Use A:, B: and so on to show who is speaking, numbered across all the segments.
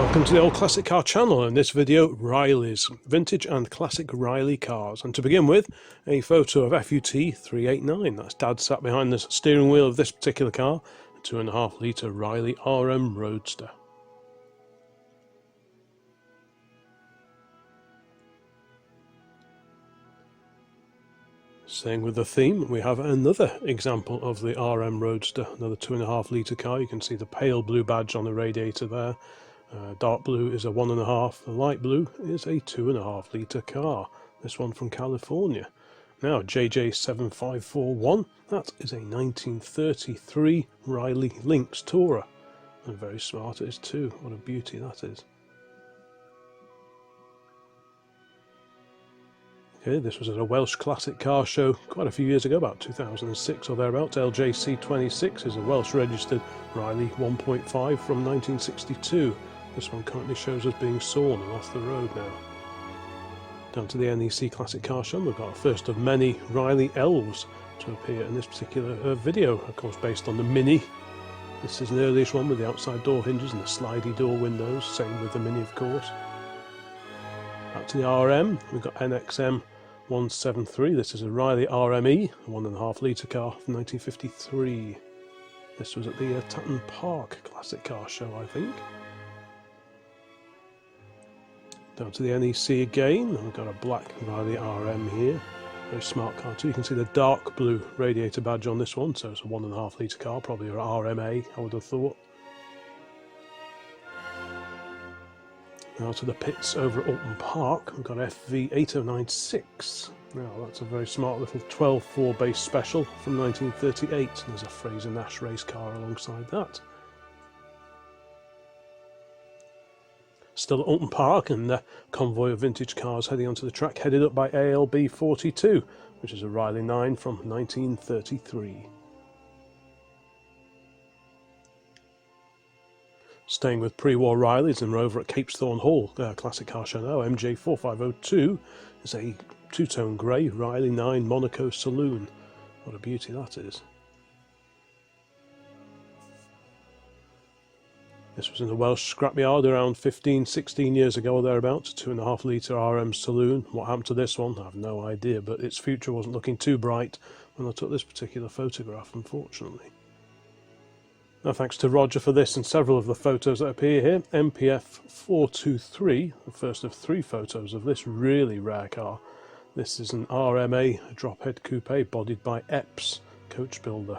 A: Welcome to the Old Classic Car channel. In this video, Riley's vintage and classic Riley cars. And to begin with, a photo of FUT 389. That's Dad sat behind the steering wheel of this particular car, a 2.5 litre Riley RM Roadster. Staying with the theme, we have another example of the RM Roadster, another 2.5 litre car. You can see the pale blue badge on the radiator there. Dark blue is a 1.5, the light blue is a 2.5 litre car, this one from California. Now JJ7541, that is a 1933 Riley Lynx Tourer, and very smart it is too, what a beauty that is. Okay, this was at a Welsh classic car show quite a few years ago, about 2006 or thereabouts. LJC26 is a Welsh registered Riley 1.5 from 1962. This one currently shows us being sawn and off the road now. Down to the NEC Classic Car Show, we've got a first of many Riley Elves to appear in this particular video, of course based on the Mini. This is an earliest one with the outside door hinges and the slidey door windows, same with the Mini of course. Back to the RM, we've got NXM 173, this is a Riley RME, a 1.5 litre car from 1953. This was at the Tatton Park Classic Car Show, I think. Down to the NEC again, we've got a black Riley RM here, very smart car too. You can see the dark blue radiator badge on this one, so it's a 1.5 litre car, probably an RMA I would have thought. Now to the pits over at Alton Park, we've got FV8096. Now that's a very smart little 12.4 base special from 1938, and there's a Fraser Nash race car alongside that. Still at Alton Park, and the convoy of vintage cars heading onto the track, headed up by ALB42, which is a Riley 9 from 1933. Staying with pre-war Rileys, and we're over at Capesthorne Hall Classic Car Show now. MJ4502 is a two-tone grey Riley 9 Monacos saloon. What a beauty that is. This was in the Welsh scrapyard around 15-16 years ago or thereabouts, a 2.5 litre RM saloon. What happened to this one? I have no idea, but its future wasn't looking too bright when I took this particular photograph, unfortunately. Now, thanks to Roger for this and several of the photos that appear here. MPF423, the first of 3 photos of this really rare car. This is an RMA drop-head coupe bodied by Epps coach builder.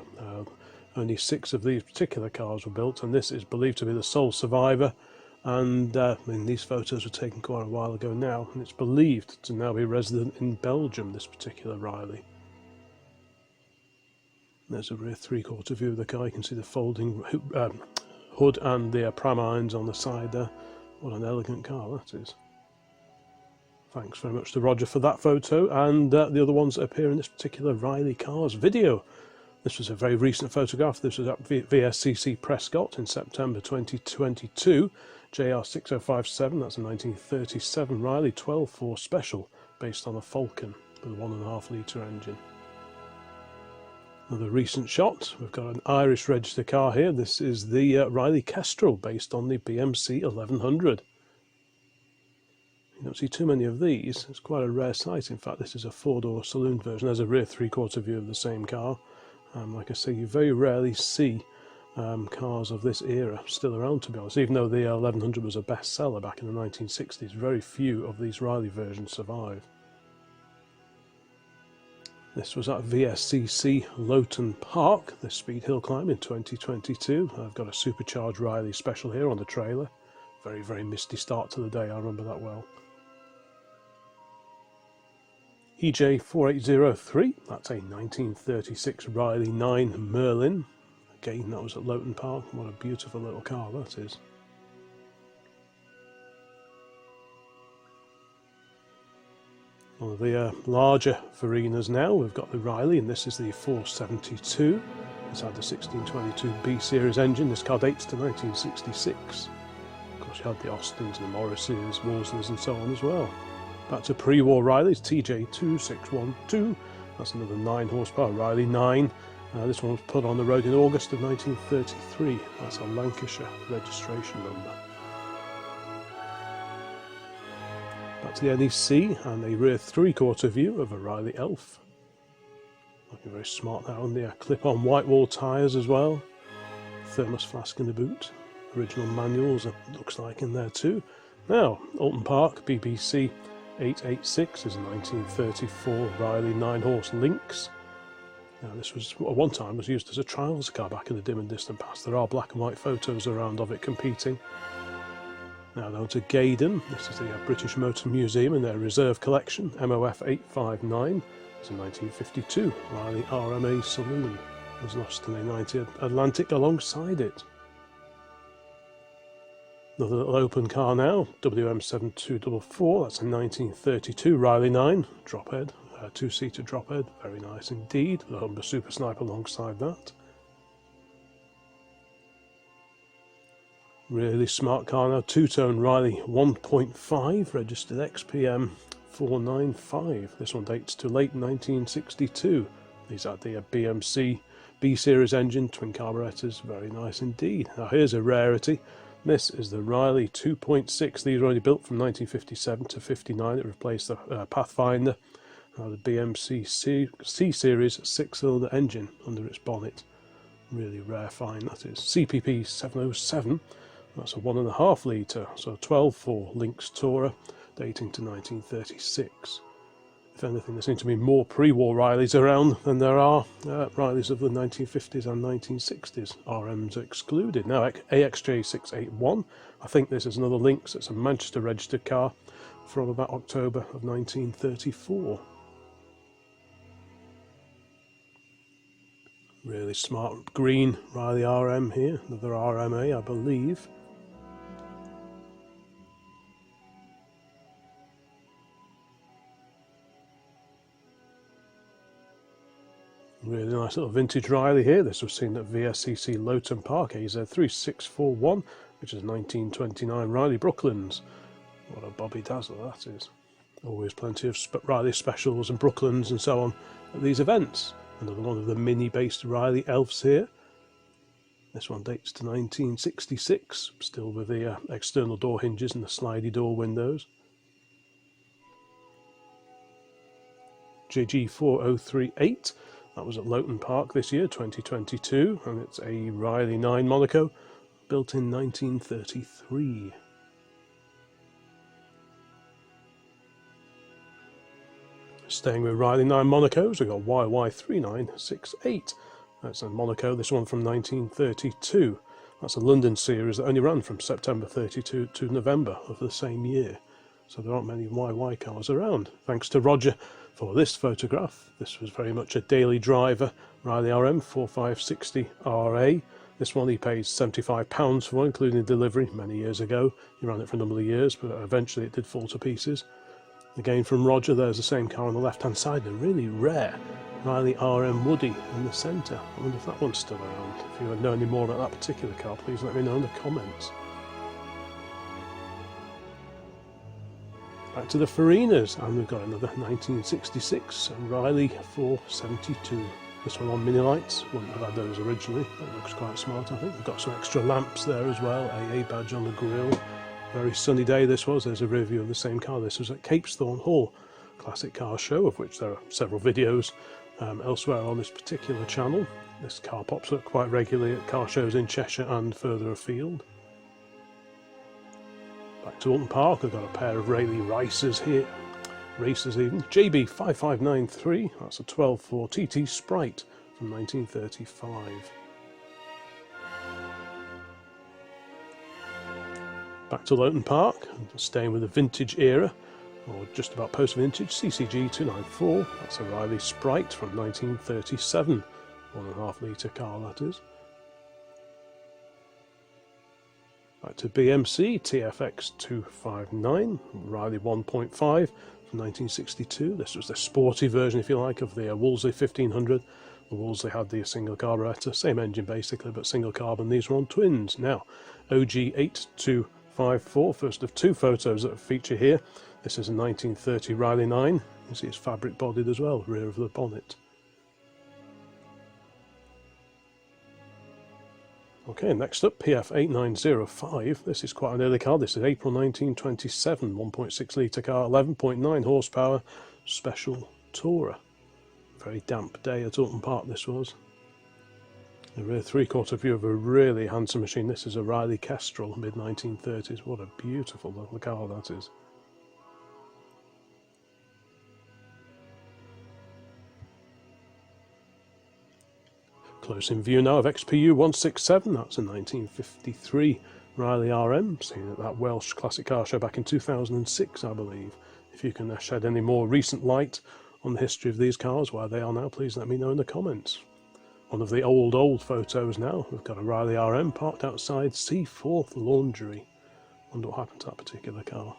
A: Only 6 of these particular cars were built, and this is believed to be the sole survivor. And I mean, these photos were taken quite a while ago now, and it's believed to now be resident in Belgium, this particular Riley. There's a rear 3/4 view of the car. You can see the folding hood and the pram irons on the side there. What an elegant car that is. Thanks very much to Roger for that photo, and the other ones that appear in this particular Riley Cars video. This was a very recent photograph. This was at VSCC Prescott in September 2022. JR6057, that's a 1937 Riley 12.4 Special based on a Falcon with a 1.5 litre engine. Another recent shot, we've got an Irish registered car here. This is the Riley Kestrel based on the BMC 1100. You don't see too many of these, it's quite a rare sight. In fact, this is a 4-door saloon version. There's a rear 3/4 view of the same car. Like I say, you very rarely see cars of this era still around, to be honest. Even though the 1100 was a bestseller back in the 1960s, very few of these Riley versions survive. This was at VSCC Lowton Park, the Speed Hill Climb in 2022. I've got a supercharged Riley special here on the trailer. Very, very misty start to the day, I remember that well. EJ4803, that's a 1936 Riley 9 Merlin. Again, that was at Lowton Park. What a beautiful little car that is. One of the larger Varinas now, we've got the Riley, and this is the 472. It's had the 1622 B series engine. This car dates to 1966. Of course, you had the Austins and the Morrises, Worsleys and so on as well. Back to pre-war Riley's, TJ2612. That's another 9 horsepower Riley 9. This one was put on the road in August of 1933. That's a Lancashire registration number. Back to the NEC and a rear 3/4 view of a Riley Elf. Looking very smart now on the clip-on white wall tyres as well. Thermos flask in the boot. Original manuals, it looks like, in there too. Now, Alton Park BBC 886 is a 1934 Riley 9-horse Lynx. Now, this was, at one time, was used as a trials car back in the dim and distant past. There are black and white photos around of it competing. Now down to Gaydon. This is the British Motor Museum in their reserve collection. MOF 859. It's a 1952 Riley RMA Saloon. It was lost in a 90 Atlantic alongside it. Another little open car now, WM7244. That's a 1932 Riley 9 drophead, two-seater drophead. Very nice indeed. The Humber Super Sniper alongside that. Really smart car now, two-tone Riley 1.5, registered XPM 495. This one dates to late 1962. These had the BMC B-Series engine, twin carburetors, very nice indeed. Now here's a rarity. This is the Riley 2.6. These were only built from 1957 to 59. It replaced the Pathfinder. Now the BMC C-Series 6-cylinder engine under its bonnet. Really rare find, that is. CPP 707. That's a 1.5 litre, so 12.4 Lynx Tourer, dating to 1936. If anything, there seem to be more pre-war Rileys around than there are Rileys of the 1950s and 1960s. RMs excluded. Now, AXJ681. I think this is another Lynx. It's a Manchester registered car from about October of 1934. Really smart green Riley RM here. Another RMA, I believe. Really nice little vintage Riley here. This was seen at VSCC Lowton Park, AZ3641, which is 1929 Riley Brooklands. What a Bobby Dazzler that is. Always plenty of Riley specials and Brooklands and so on at these events. Another one of the mini-based Riley Elves here. This one dates to 1966, still with the external door hinges and the slidey door windows. JG4038. That was at Lowton Park this year, 2022, and it's a Riley 9 Monaco, built in 1933. Staying with Riley 9 Monacos, we've got YY3968. That's a Monaco, this one from 1932. That's a London series that only ran from September 32 to November of the same year. So there aren't many YY cars around. Thanks to Roger for this photograph. This was very much a daily driver, Riley RM 4560 RA. This one he paid £75 for, including delivery, many years ago. He ran it for a number of years, but eventually it did fall to pieces. Again from Roger, there's the same car on the left-hand side, a really rare Riley RM Woody in the centre. I wonder if that one's still around. If you know any more about that particular car, please let me know in the comments. Back to the Farinas, and we've got another 1966 Riley 472. This one on mini lights, wouldn't have had those originally. That looks quite smart, I think. We've got some extra lamps there as well, AA badge on the grille. Very sunny day this was. There's a review of the same car. This was at Capesthorne Hall Classic Car Show, of which there are several videos elsewhere on this particular channel. This car pops up quite regularly at car shows in Cheshire and further afield. Back to Alton Park, I've got a pair of Rayleigh racers here. Racers even. JB5593, that's a 12.4 TT Sprite from 1935. Back to Lowton Park, staying with the vintage era, or just about post-vintage, CCG294, that's a Riley Sprite from 1937, 1.5 litre car that is. Back to BMC TFX259, Riley 1.5 from 1962. This was the sporty version, if you like, of the Wolseley 1500. The Wolseley had the single carburettor, same engine basically, but single carbon. These were on twins. Now, OG8254, first of two photos that feature here. This is a 1930 Riley 9. You can see it's fabric bodied as well, rear of the bonnet. Okay, next up, PF8905. This is quite an early car. This is April 1927, 1.6 litre car, 11.9 horsepower, special tourer. Very damp day at Alton Park this was. A rear three-quarter view of a really handsome machine. This is a Riley Kestrel, mid-1930s. What a beautiful little car that is. Close in view now of XPU 167, that's a 1953 Riley RM, seen at that Welsh classic car show back in 2006, I believe. If you can shed any more recent light on the history of these cars, where they are now, please let me know in the comments. One of the old photos now, we've got a Riley RM parked outside C4th Laundry. Wonder what happened to that particular car.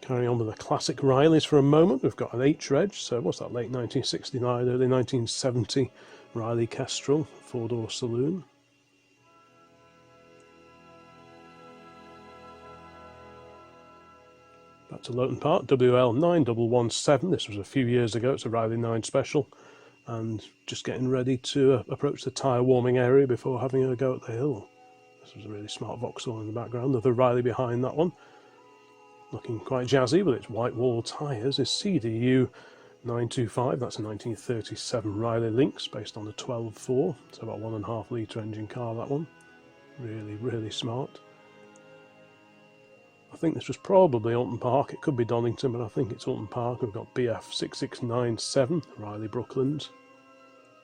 A: Carrying on with the classic Rileys for a moment, we've got an H-Reg, so what's that, late 1969, early 1970 Riley Kestrel, four-door saloon. Back to Lowton Park, WL9117, this was a few years ago, it's a Riley 9 Special, and just getting ready to approach the tyre warming area before having a go at the hill. This was a really smart Vauxhall in the background, another Riley behind that one. Looking quite jazzy with its white wall tyres is CDU 925, that's a 1937 Riley Lynx based on the 12.4, so about 1.5 litre engine car that one. Really smart. I think this was probably Alton Park, it could be Donington, but I think it's Alton Park. We've got BF6697, Riley Brooklands.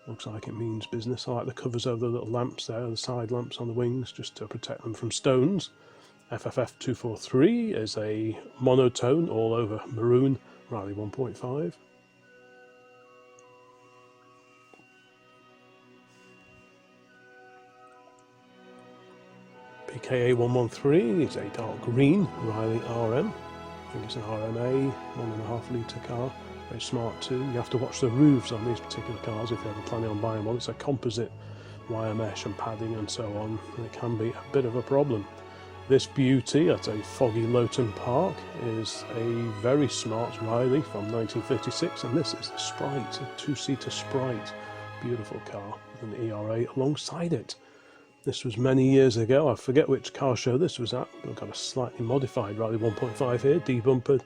A: Looks like it means business. I like the covers over the little lamps there, the side lamps on the wings, just to protect them from stones. FFF243 is a monotone all over maroon Riley 1.5. PKA113 is a dark green Riley RM. I think it's an RMA, 1.5 litre car. Very smart too. You have to watch the roofs on these particular cars if you're ever planning on buying one. It's a composite wire mesh and padding and so on, and it can be a bit of a problem. This beauty at a foggy Lowton Park is a very smart Riley from 1936, and this is the Sprite, a two-seater Sprite. Beautiful car with an ERA alongside it. This was many years ago, I forget which car show this was at. We've got a slightly modified Riley 1.5 here, debumpered,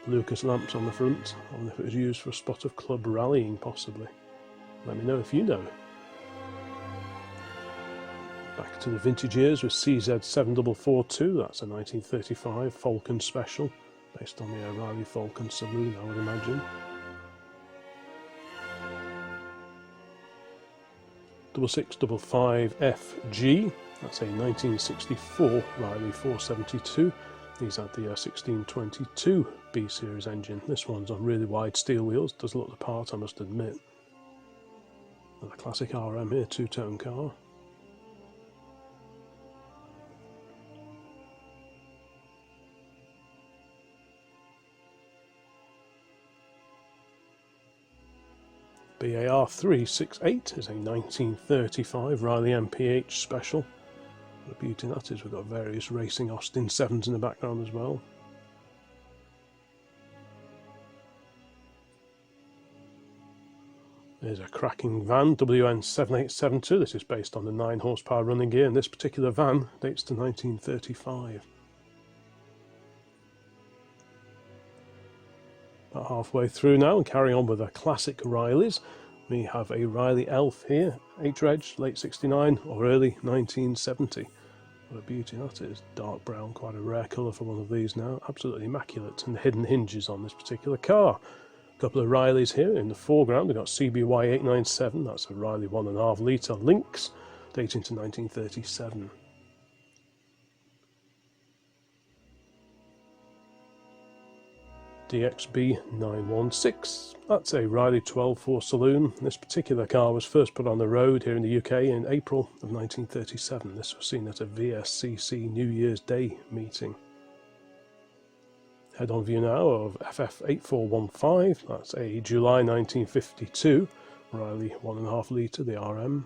A: Lucas lamps on the front. I wonder if it was used for a spot of club rallying possibly. Let me know if you know. Back to the vintage years with CZ7442, that's a 1935 Falcon Special, based on the Riley Falcon Saloon, I would imagine. 6655FG, that's a 1964 Riley 472. These had the 1622 B series engine. This one's on really wide steel wheels, does look the part, I must admit. Another classic RM here, two-tone car. BAR 368 is a 1935 Riley MPH Special. The beauty of that is we've got various racing Austin 7s in the background as well. There's a cracking van, WN7872. This is based on the 9 horsepower running gear, and this particular van dates to 1935. About halfway through now and carrying on with the classic Rileys. We have a Riley Elf here, H-Reg, late 69 or early 1970. What a beauty that is, dark brown, quite a rare colour for one of these now, absolutely immaculate, and hidden hinges on this particular car. A couple of Rileys here in the foreground. We've got CBY897, that's a Riley 1.5 litre Lynx, dating to 1937. DXB916, that's a Riley 12.4 saloon. This particular car was first put on the road here in the UK in April of 1937. This was seen at a VSCC New Year's Day meeting. Head on view now of FF8415, that's a July 1952 Riley 1.5 litre, the RM.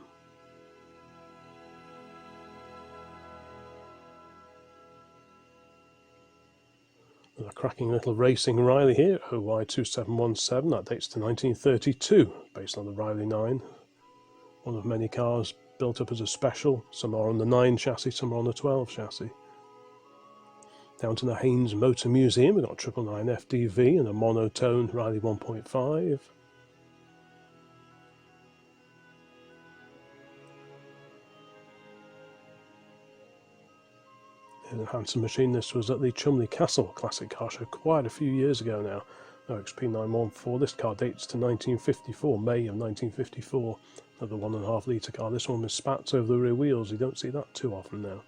A: A cracking little racing Riley here, OY2717, that dates to 1932, based on the Riley 9. One of many cars built up as a special, some are on the 9 chassis, some are on the 12 chassis. Down to the Haynes Motor Museum, we've got a 999 FDV and a monotone Riley 1.5. Here's a handsome machine. This was at the Cholmondeley Castle Classic Car Show quite a few years ago now. OXP914. This car dates to 1954, May of 1954. Another 1.5 litre car. This one with spats over the rear wheels. You don't see that too often now.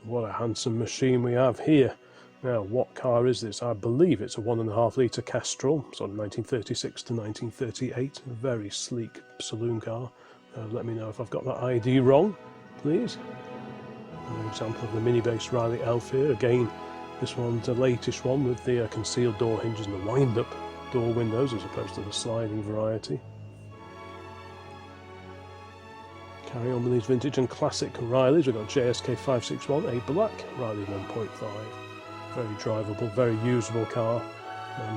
A: What a handsome machine we have here. Now, what car is this? I believe it's a 1.5 litre Kestrel, sort of 1936 to 1938. A very sleek saloon car. Let me know if I've got that ID wrong, please. An example of the mini-based Riley Elf here. Again, this one's the latest one with the concealed door hinges and the wind-up door windows as opposed to the sliding variety. Carry on with these vintage and classic Rileys. We've got JSK 561, a black Riley 1.5. Very drivable, very usable car.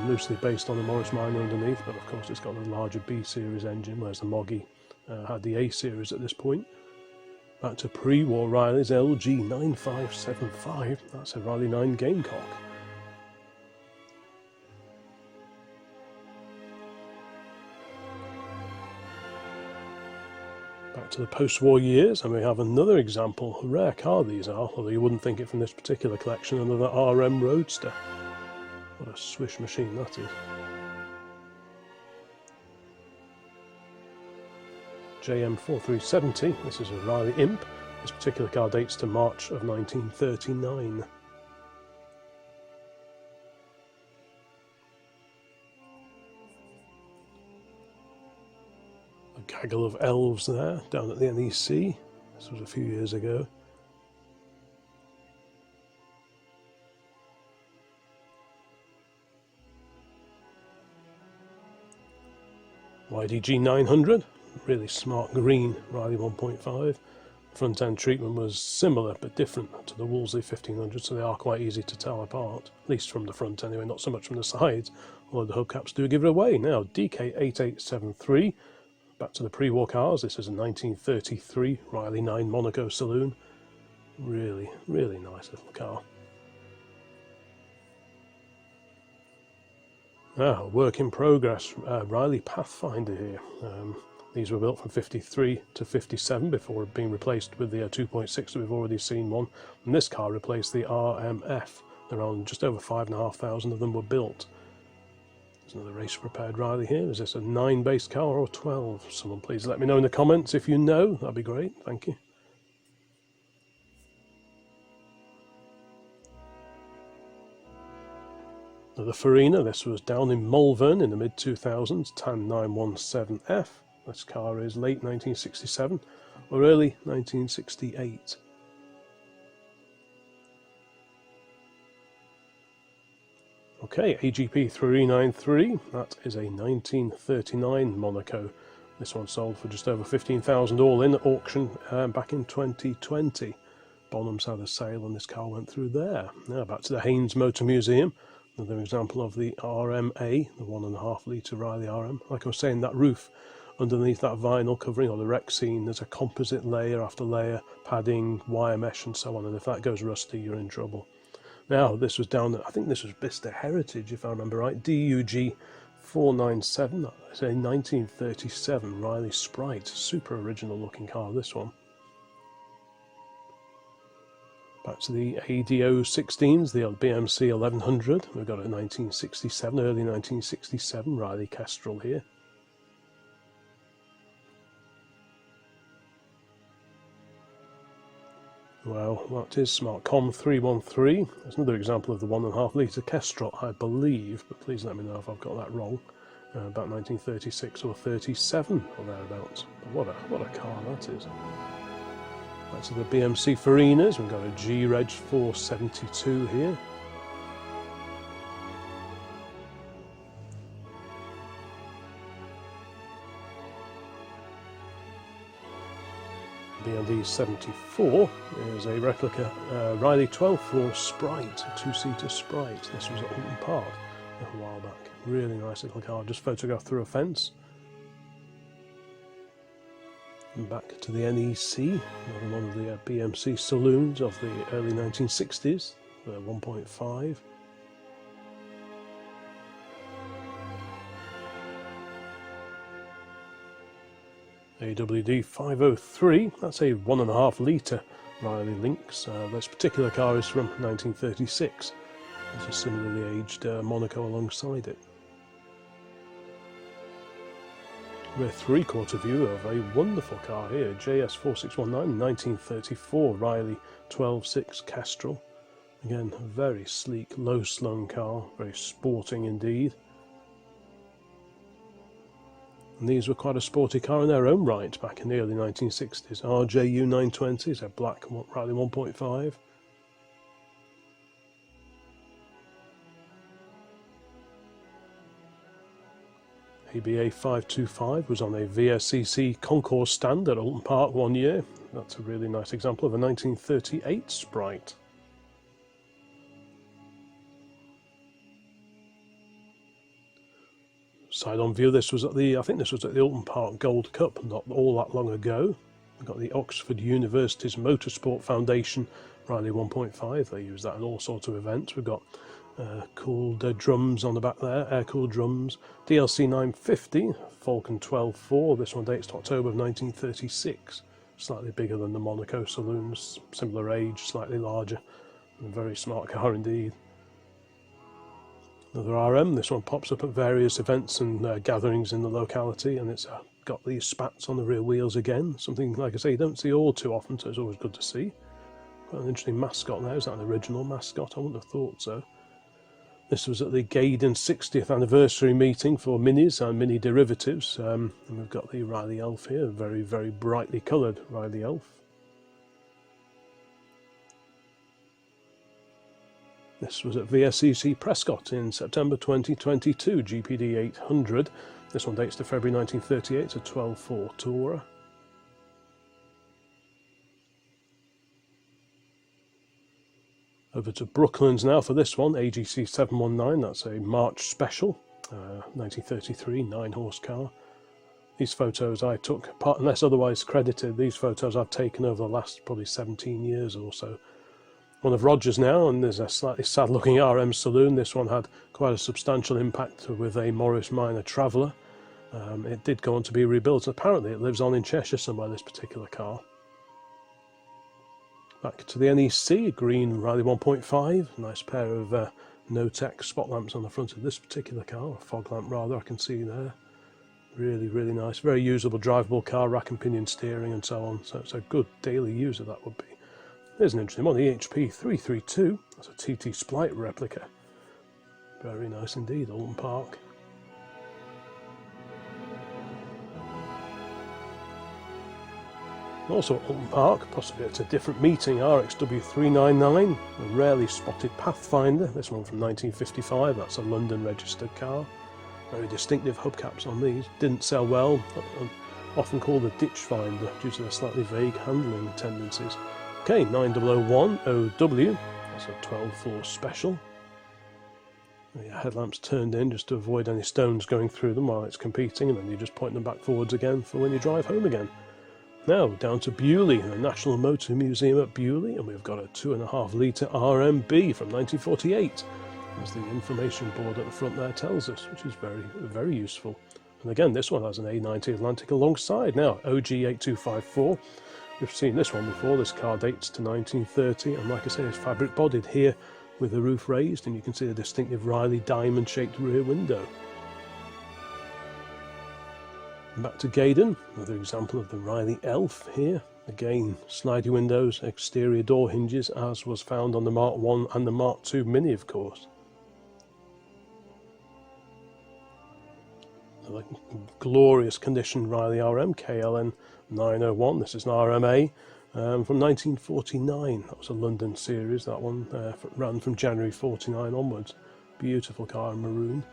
A: Loosely based on the Morris Minor underneath, but of course it's got the larger B-series engine, whereas the Moggy had the A-series at this point. Back to pre-war Riley's LG9575, that's a Riley 9 Gamecock. Back to the post-war years, and we have another example. A rare car these are, although you wouldn't think it from this particular collection. Another RM Roadster. What a swish machine that is. JM4370, this is a Riley Imp. This particular car dates to March of 1939. A gaggle of elves there, down at the NEC. This was a few years ago. YDG 900. Really smart green Riley 1.5. Front end treatment was similar but different to the Wolseley 1500, so they are quite easy to tell apart, at least from the front anyway, not so much from the sides, although the hubcaps do give it away. Now DK8873, back to the pre-war cars. This is a 1933 Riley 9 Monaco Saloon. Really, really nice little car. Now, work in progress, Riley Pathfinder here. These were built from 53 to 57 before being replaced with the 2.6 that we've already seen one. And this car replaced the RMF. Around just over 5,500 of them were built. There's another race prepared Riley here. Is this a 9 based car or 12? Someone please let me know in the comments if you know. That'd be great. Thank you. The Farina. This was down in Malvern in the mid-2000s. TAN 917F. This car is late 1967 or early 1968. Okay, AGP 393, that is a 1939 Monaco. This one sold for just over 15,000 all in at auction back in 2020. Bonham's had a sale and this car went through there. Now back to the Haynes Motor Museum. Another example of the RMA, the 1.5 litre Riley RM. Like I was saying, that roof underneath that vinyl covering, or the wreck scene, there's a composite layer after layer, padding, wire mesh and so on, and if that goes rusty you're in trouble. Now this was down at, I think this was Bicester Heritage if I remember right, DUG 497, that's a 1937 Riley Sprite, super original looking car this one. Back to the ADO16s, the BMC 1100, we've got a 1967, early 1967 Riley Kestrel here. Well, that is SmartCom 313. There's another example of the 1.5 litre Kestrel, I believe, but please let me know if I've got that wrong. About 1936 or 37 or thereabouts. But what a car that is. That's the BMC Farinas. We've got a G-Reg 472 here. BMC 74 is a replica Riley 12-floor Sprite, a two-seater Sprite. This was at Alton Park a while back. Really nice little car, just photographed through a fence. And back to the NEC, another one of the BMC saloons of the early 1960s, the 1.5. AWD 503, that's a 1.5 litre Riley Lynx. This particular car is from 1936. There's a similarly aged Monaco alongside it. Rear three-quarter view of a wonderful car here, JS4619 1934 Riley 12.6 Kestrel. Again, a very sleek, low-slung car, very sporting indeed. And these were quite a sporty car in their own right back in the early 1960s. RJU 920s, a black Riley 1.5. ABA 525 was on a VSCC Concours stand at Alton Park one year. That's a really nice example of a 1938 Sprite. Side-on view, this was at the, I think this was at the Alton Park Gold Cup not all that long ago. We've got the Oxford University's Motorsport Foundation Riley 1.5. They use that in all sorts of events. We've got cooled drums on the back there, air-cooled drums. DLC 950, Falcon 12.4. This one dates to October of 1936. Slightly bigger than the Monaco saloons, similar age, slightly larger. A very smart car indeed. Another RM, this one pops up at various events and gatherings in the locality, and it's got these spats on the rear wheels again. Something, like I say, you don't see all too often, so it's always good to see. Quite an interesting mascot there. Is that an original mascot? I wouldn't have thought so. This was at the Gaydon 60th anniversary meeting for minis and mini derivatives. And we've got the Riley Elf here, very, very brightly coloured Riley Elf. This was at VSCC Prescott in September 2022, GPD 800. This one dates to February 1938, it's a 12.4 Tourer. Over to Brooklands now for this one, AGC 719, that's a March special, 1933, 9-horse car. These photos I took, unless otherwise credited, these photos I've taken over the last probably 17 years or so. One of Rogers now, and there's a slightly sad looking RM saloon. This one had quite a substantial impact with a Morris Minor Traveller. It did go on to be rebuilt, and apparently it lives on in Cheshire somewhere, this particular car. Back to the NEC, green Riley 1.5, nice pair of no-tech spot lamps on the front of this particular car, a fog lamp rather, I can see there. Really, really nice, very usable, drivable car, rack and pinion steering and so on, so it's a good daily user that would be. There's an interesting one, the HP 332, that's a TT Sprite replica. Very nice indeed, Alton Park. Also at Alton Park, possibly at a different meeting, RXW 399, a rarely spotted Pathfinder, this one from 1955, that's a London registered car. Very distinctive hubcaps on these, didn't sell well, often called a ditch finder due to their slightly vague handling tendencies. Okay, 9001 OW, that's a 12.4 special. The headlamps turned in just to avoid any stones going through them while it's competing, and then you just point them back forwards again for when you drive home again. Now down to Bewley, the National Motor Museum at Bewley, and we've got a 2.5 litre RMB from 1948, as the information board at the front there tells us, which is very, very useful. And again, this one has an A90 Atlantic alongside. Now, OG8254. We've seen this one before. This car dates to 1930, and like I say, it's fabric bodied here with the roof raised, and you can see the distinctive Riley diamond shaped rear window. And back to Gaydon, another example of the Riley Elf here. Again, slidey windows, exterior door hinges, as was found on the Mark 1 and the Mark 2 Mini, of course. Another glorious condition Riley RM, KLN 901. This is an RMA from 1949. That was a London series, that one ran from January 49 onwards. Beautiful car in maroon.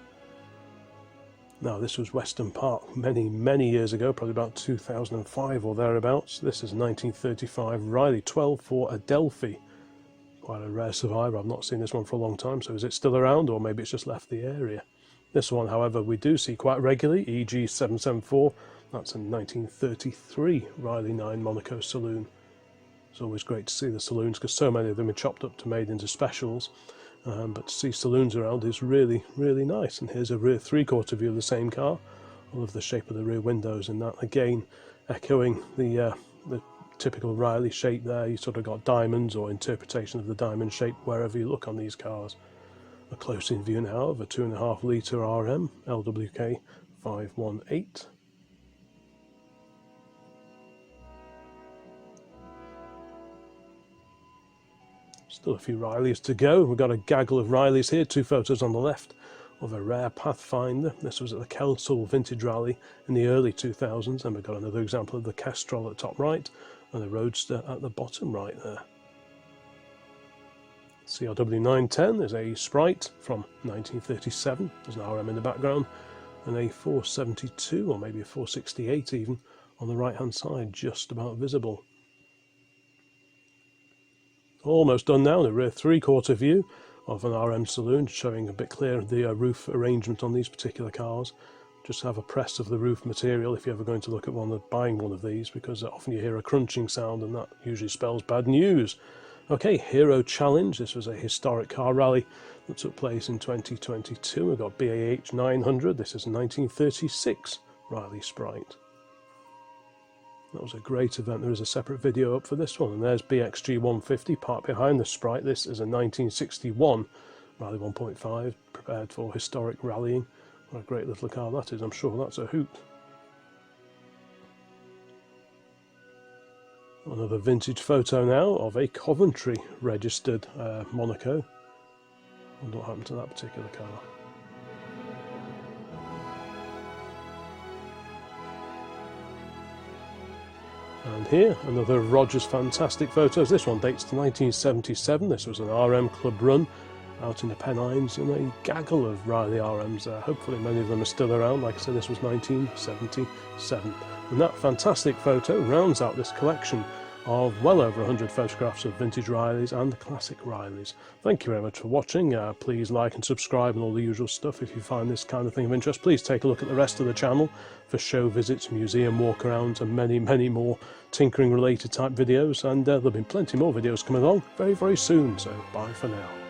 A: Now this was Western Park many years ago, probably about 2005 or thereabouts. This is a 1935 Riley 12 for Adelphi. Quite a rare survivor. I've not seen this one for a long time, so is it still around, or maybe it's just left the area? This one, however, we do see quite regularly, EG774. That's a 1933 Riley 9 Monacos saloon. It's always great to see the saloons because so many of them are chopped up to made into specials. But to see saloons around is really nice. And here's a rear three-quarter view of the same car. I love the shape of the rear windows, and that again echoing the typical Riley shape there. You sort of got diamonds or interpretation of the diamond shape wherever you look on these cars. A close-in view now of a 2.5 litre RM LWK 518. Still a few Rileys to go. We've got a gaggle of Rileys here. 2 photos on the left of a rare Pathfinder. This was at the Kestrel Vintage Rally in the early 2000s, and we've got another example of the Kestrel at the top right and the Roadster at the bottom right there. CRW910 is a Sprite from 1937. There's an RM in the background, and a 472 or maybe a 468 even on the right hand side, just about visible. Almost done now, the rear three-quarter view of an RM saloon, showing a bit clearer the roof arrangement on these particular cars. Just have a press of the roof material if you're ever going to look at buying one of these, because often you hear a crunching sound and that usually spells bad news. Okay, Hero Challenge. This was a historic car rally that took place in 2022. We've got BAH 900. This is a 1936 Riley Sprite. That was a great event. There is a separate video up for this one. And there's BXG 150 parked behind the Sprite. This is a 1961 Riley 1.5, prepared for historic rallying. What a great little car that is. I'm sure that's a hoot. Another vintage photo now of a Coventry registered Monaco. I wonder what happened to that particular car. And here, another of Roger's fantastic photos. This one dates to 1977. This was an RM club run out in the Pennines, and a gaggle of Riley RMs there. Hopefully many of them are still around. Like I said, this was 1977. And that fantastic photo rounds out this collection of well over 100 photographs of vintage Rileys and classic Rileys. Thank you very much for watching. Please like and subscribe and all the usual stuff. If you find this kind of thing of interest, please take a look at the rest of the channel for show visits, museum walkarounds, and many more tinkering related type videos. And there'll be plenty more videos coming along very soon, so bye for now.